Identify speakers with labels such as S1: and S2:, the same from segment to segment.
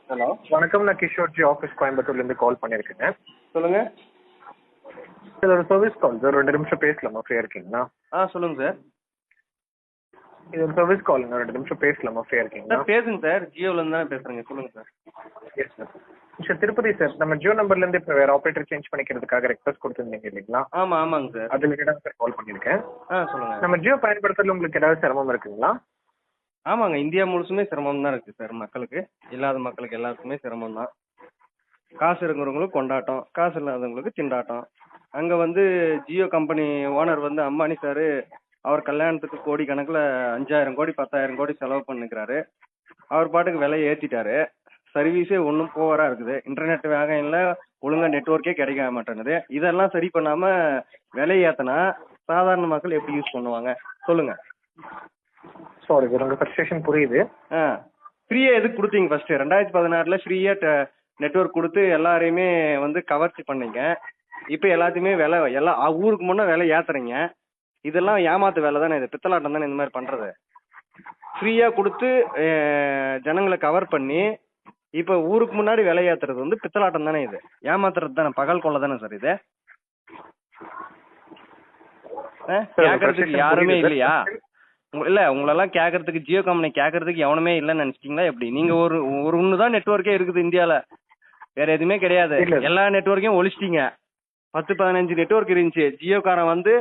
S1: Hello,
S2: வணக்கம். நான் கிஷோர்ஜி office கோயம்புத்தூர்லேருந்து கால் பண்ணியிருக்கேங்க.
S1: சொல்லுங்க.
S2: இது ஒரு சர்வீஸ் கால் சார். 2 நிமிஷம் பேசலாமா? ஃப்ரீயாக இருக்கீங்களா?
S1: சொல்லுங்க சார்.
S2: இது ஒரு சர்வீஸ் காலுங்க. 2 நிமிஷம் பேசலாமா? ஃப்ரீயாக இருக்கீங்களா?
S1: சார் பேசுங்க சார். ஜியோலேருந்து தானே பேசுகிறேங்க. சொல்லுங்க sir.
S2: Yes sir. Sir Tirupati sir, நம்ம ஜியோ நம்பர்லேருந்து இப்போ வேறு ஆப்ரேட்டர் சேஞ்ச் பண்ணிக்கிறதுக்காக ரெக்வஸ்ட் கொடுத்துருந்தீங்க இல்லைங்களா?
S1: ஆமாங்க சார்.
S2: அது ரிலேட்டடாக சார் கால் பண்ணியிருக்கேன்.
S1: சொல்லுங்கள்.
S2: நம்ம ஜியோ பயன்படுத்துறதுல உங்களுக்கு ஏதாவது சிரமம் இருக்குங்களா?
S1: ஆமாங்க, இந்தியா முழுசுமே சிரமம் தான் இருக்குது சார். மக்களுக்கு, இல்லாத மக்களுக்கு எல்லாருக்குமே சிரமம் தான். காசு இருக்கிறவங்களுக்கு கொண்டாட்டம், காசு இல்லாதவங்களுக்கு திண்டாட்டம். அங்கே வந்து ஜியோ கம்பெனி ஓனர் வந்து அம்பானி சார், அவர் கல்யாணத்துக்கு கோடி கணக்கில் 5000 கோடி 10,000 கோடி செலவு பண்ணிக்கிறாரு. அவர் பாட்டுக்கு விலையை ஏற்றிட்டாரு. சர்வீஸே ஒன்றும் போவராக இருக்குது. இன்டர்நெட் வேகம் இல்லை, ஒழுங்காக நெட்ஒர்க்கே கிடைக்க மாட்டேங்குது. இதெல்லாம் சரி பண்ணாமல் விலையை ஏற்றினா சாதாரண மக்கள் எப்படி யூஸ் பண்ணுவாங்க சொல்லுங்கள்.
S2: சாரி சார், உங்கள் ஃப்ரஸ்ட்ரேஷன் புரியுது.
S1: ஃப்ரீயாக எதுக்கு கொடுத்தீங்க ஃபஸ்ட்டு? 2016 ஃப்ரீயாக நெட்ஒர்க் கொடுத்து எல்லாரையுமே வந்து கவர்ச்சி பண்ணீங்க. இப்போ எல்லாத்தையுமே விலை எல்லாம் ஊருக்கு முன்னே விலை ஏற்றுறீங்க. இதெல்லாம் ஏமாத்து வேலை தானே, இது பித்தலாட்டம் தானே இந்த மாதிரி பண்ணுறது. ஃப்ரீயாக கொடுத்து ஜனங்களை கவர் பண்ணி இப்போ ஊருக்கு முன்னாடி விலை ஏற்றுறது வந்து பித்தலாட்டம் தானே, இது ஏமாத்துறது தானே, பகல் கொள்ள தானே சார் இது. கேட்கறதுக்கு யாருமே இல்லையா? இல்லை, உங்களெல்லாம் கேட்கறதுக்கு ஜியோ கம்பெனி கேட்கறதுக்கு எவனுமே இல்லைன்னு நினச்சிட்டிங்களா எப்படி? நீங்கள் ஒரு ஒன்று தான் நெட்ஒர்க்கே இருக்குது இந்தியாவில், வேற எதுவுமே கிடையாது. எல்லா நெட்ஒர்க்கையும் ஒழிச்சிட்டிங்க. 10-15 நெட்ஒர்க் இருந்துச்சு. ஜியோக்காரன் வந்து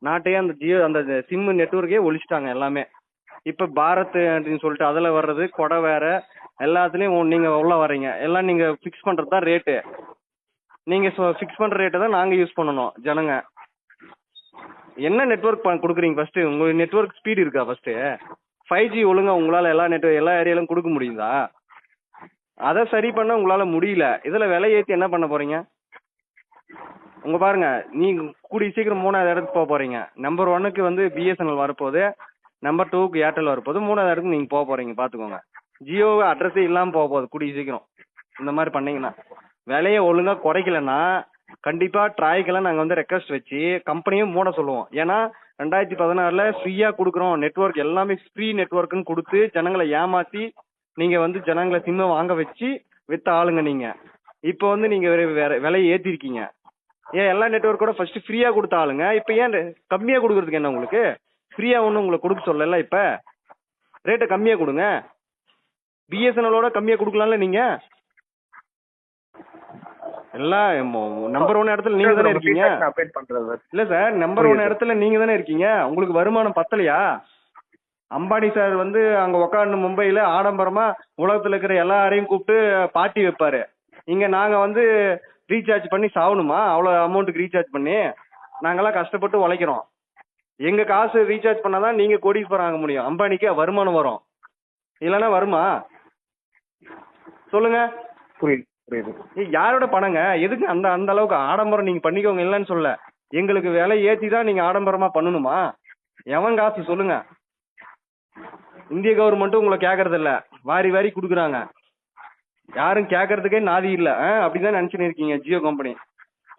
S1: நாட்டையே அந்த ஜியோ அந்த சிம்மு நெட்ஒர்க்கே ஒழிச்சிட்டாங்க எல்லாமே. இப்போ பாரத் அப்படின்னு சொல்லிட்டு அதில் வர்றது கொடை வேற, எல்லாத்துலேயும் நீங்கள் உள்ளே வர்றீங்க. எல்லாம் நீங்கள் ஃபிக்ஸ் பண்ணுறது தான் ரேட்டு. நீங்கள் ஃபிக்ஸ் பண்ணுற ரேட்டை தான் நாங்கள் யூஸ் பண்ணணும் ஜனங்க. என்ன நெட்ஒர்க் கொடுக்குறீங்க ஃபஸ்ட்டு? உங்கள் நெட்ஒர்க் ஸ்பீடு இருக்கா ஃபஸ்ட்டு? 5G ஒழுங்காக உங்களால் எல்லா ஏரியாலும் கொடுக்க முடியுதா? அதை சரி பண்ண உங்களால் முடியல. இதில் விலை ஏற்றி என்ன பண்ண போகிறீங்க? உங்கள் பாருங்க, நீங்கள் கூடிய சீக்கிரம் 3வது இடத்துக்கு போக போகிறீங்க. நம்பர் 1க்கு வந்து பிஎஸ்என்எல் வரப்போகுது, நம்பர் 2க்கு ஏர்டெல் வரப்போகுது, 3வது இடத்துக்கு நீங்கள் போக போகிறீங்க. பார்த்துக்கோங்க. ஜியோ அட்ரஸே இல்லாமல் போக போகுது கூடிய சீக்கிரம் இந்த மாதிரி பண்ணீங்கன்னா. விலையை ஒழுங்காக குறைக்கலன்னா கண்டிப்பாக ட்ராய்க்கெல்லாம் நாங்கள் வந்து ரெக்வஸ்ட் வச்சு கம்பெனியும் மூட சொல்லுவோம். ஏன்னா 2016 ஃப்ரீயாக கொடுக்குறோம் நெட்ஒர்க், எல்லாமே ஃப்ரீ நெட்ஒர்க்குன்னு கொடுத்து ஜனங்களை ஏமாற்றி நீங்கள் வந்து ஜனங்களை சிம்மை வாங்க வச்சு விற்ற ஆளுங்க நீங்கள். இப்போ வந்து நீங்கள் வேற விலையை ஏற்றிருக்கீங்க. ஏன் எல்லா நெட்ஒர்க்கோட ஃபஸ்ட்டு ஃப்ரீயாக கொடுத்த ஆளுங்க, இப்போ ஏன் கம்மியாக கொடுக்குறதுக்கு என்ன உங்களுக்கு? ஃப்ரீயாக ஒன்றும் உங்களுக்கு கொடுக்க சொல்லல. இப்போ ரேட்டை கம்மியாக கொடுங்க. பிஎஸ்என்எலோட கம்மியாக கொடுக்கலாம்ல நீங்கள். எல்லாம் நம்பர் 1 இடத்துல நீங்கள் தானே இருக்கீங்க. இல்லை சார், நம்பர் 1 இடத்துல நீங்கள் தானே இருக்கீங்க. உங்களுக்கு வருமானம் பத்தலையா? அம்பானி சார் வந்து அங்கே உக்காந்து மும்பையில் ஆடம்பரமாக உலகத்தில் இருக்கிற எல்லாரையும் கூப்பிட்டு பார்ட்டி வைப்பார். இங்கே நாங்கள் வந்து ரீசார்ஜ் பண்ணி சாகணுமா? அவ்வளோ அமௌண்ட்டுக்கு ரீசார்ஜ் பண்ணி நாங்கள்லாம் கஷ்டப்பட்டு உழைக்கிறோம். எங்கள் காசு ரீசார்ஜ் பண்ணால் தான் நீங்கள் கோடீஸ்வரன் ஆக முடியும். அம்பானிக்கு வருமானம் வரும், இல்லைன்னா வருமா சொல்லுங்க?
S2: புரியுது.
S1: யாரோட பணங்க? எதுக்கு அந்த அந்த அளவுக்கு ஆடம்பரம் நீங்கள் பண்ணிக்கோங்க, இல்லைன்னு சொல்ல. எங்களுக்கு விலை ஏற்றி தான் நீங்கள் ஆடம்பரமாக பண்ணணுமா? எவன் காசு சொல்லுங்க? இந்திய கவர்மெண்ட்டும் உங்களை கேட்கறது இல்லை, வாரி வாரி கொடுக்குறாங்க. யாரும் கேட்கறதுக்கே நாதி இல்லை. அப்படிதான் நினச்சின்னு இருக்கீங்க ஜியோ கம்பெனி.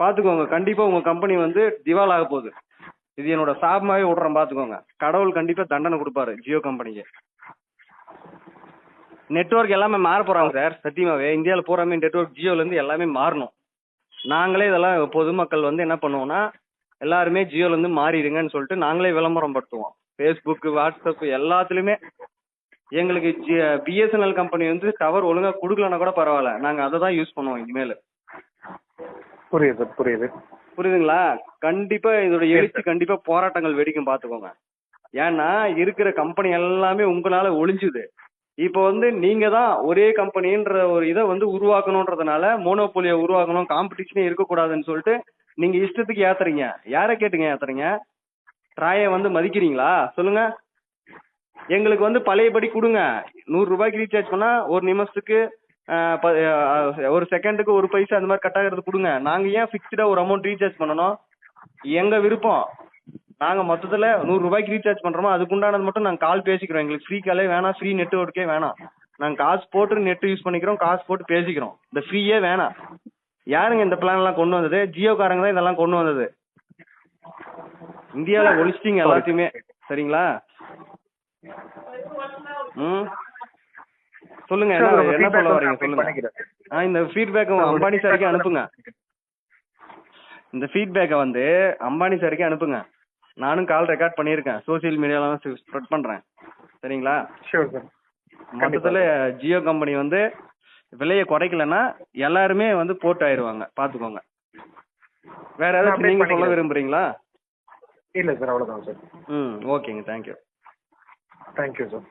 S1: பார்த்துக்கோங்க, கண்டிப்பாக உங்கள் கம்பெனி வந்து திவால் ஆக போகுது. இது என்னோட சாபமாகவே விட்றேன், பார்த்துக்கோங்க. கடவுள் கண்டிப்பாக தண்டனை கொடுப்பாரு ஜியோ கம்பெனிக்கு. நெட்ஒர்க் எல்லாமே மாற போகிறாங்க சார். சத்தியமாகவே இந்தியாவில் பூராமே நெட்ஒர்க் ஜியோலேருந்து எல்லாமே மாறணும். நாங்களே இதெல்லாம் பொதுமக்கள் வந்து என்ன பண்ணுவோம்னா, எல்லாருமே ஜியோலேருந்து மாறிடுங்கன்னு சொல்லிட்டு நாங்களே விளம்பரம் படுத்துவோம். ஃபேஸ்புக்கு, வாட்ஸ்அப் எல்லாத்துலேயுமே. எங்களுக்கு பிஎஸ்என்எல் கம்பெனி வந்து டவர் ஒழுங்காக கொடுக்கலன்னா கூட பரவாயில்ல, நாங்கள் அதை தான் யூஸ் பண்ணுவோம் இனிமேல். புரியுதுங்களா? கண்டிப்பாக இதோட எழுச்சி கண்டிப்பாக போராட்டங்கள் வெடிக்கும், பார்த்துக்கோங்க. ஏன்னா இருக்கிற கம்பெனி எல்லாமே உங்களால் ஒழிஞ்சுது. இப்போ வந்து நீங்கள் தான் ஒரே கம்பெனின்ற ஒரு இதை வந்து உருவாக்கணுன்றதுனால, மோனோபோலியை உருவாக்கணும், காம்படிஷனே இருக்கக்கூடாதுன்னு சொல்லிட்டு நீங்கள் இஷ்டத்துக்கு ஏற்றுறீங்க. யாரை கேட்டுங்க ஏற்றுறீங்க? ட்ராயை வந்து மதிக்கிறீங்களா சொல்லுங்க? எங்களுக்கு வந்து பழையபடி கொடுங்க. 100 ரூபாய்க்கு ரீசார்ஜ் பண்ணால் ஒரு நிமிஷத்துக்கு ஒரு செகண்டுக்கு 1 பைசா அந்த மாதிரி கட் ஆகிறது கொடுங்க. நாங்கள் ஏன் ஃபிக்ஸ்டாக ஒரு அமௌண்ட் ரீசார்ஜ் பண்ணணும்? எங்கள் விருப்பம். நாங்கள் மொத்தத்தில் 100 ரூபாய்க்கு ரீசார்ஜ் பண்ணுறோமோ அதுக்குண்டானது மட்டும் நாங்கள் கால் பேசிக்கிறோம். எங்களுக்கு ஃப்ரீ காலே வேணாம், ஃப்ரீ நெட்ஒர்க்கே வேணாம். நாங்கள் காசு போட்டு நெட் யூஸ் பண்ணிக்கிறோம், காசு போட்டு பேசிக்கிறோம். இந்த ஃப்ரீயே வேணாம். யாருங்க இந்த பிளான்லாம் கொண்டு வந்தது? ஜியோக்காரங்க தான் இதெல்லாம் கொண்டு வந்தது. இந்தியாவில் ஒழிச்சிட்டிங்க எல்லாத்தையுமே. சரிங்களா? சொல்லுங்க, என்ன சொல்ல வரீங்க சொல்லுங்க. இந்த ஃபீட்பேக் அம்பானி சாருக்கு அனுப்புங்க. இந்த ஃபீட்பேக்கை வந்து அம்பானி சாருக்கு அனுப்புங்க. நானும் கால் ரெக்கார்ட் பண்ணியிருக்கேன், சோசியல் மீடியாலாம் ஸ்ப்ரெட் பண்றேன். சரிங்களா?
S2: Sure sir.
S1: மொத்தத்துல ஜியோ கம்பெனி வந்து விலையை குறைக்கலன்னா எல்லாருமே வந்து போர்ட் ஆயிருவாங்க, பாத்துக்கோங்க. வேற ஏதாச்சும் நீங்க சொல்ல விரும்புறீங்களா?
S2: இல்ல சார், அவ்வளவுதான் சார்.
S1: ஓகேங்க, தேங்க்யூ.
S2: Thank you sir.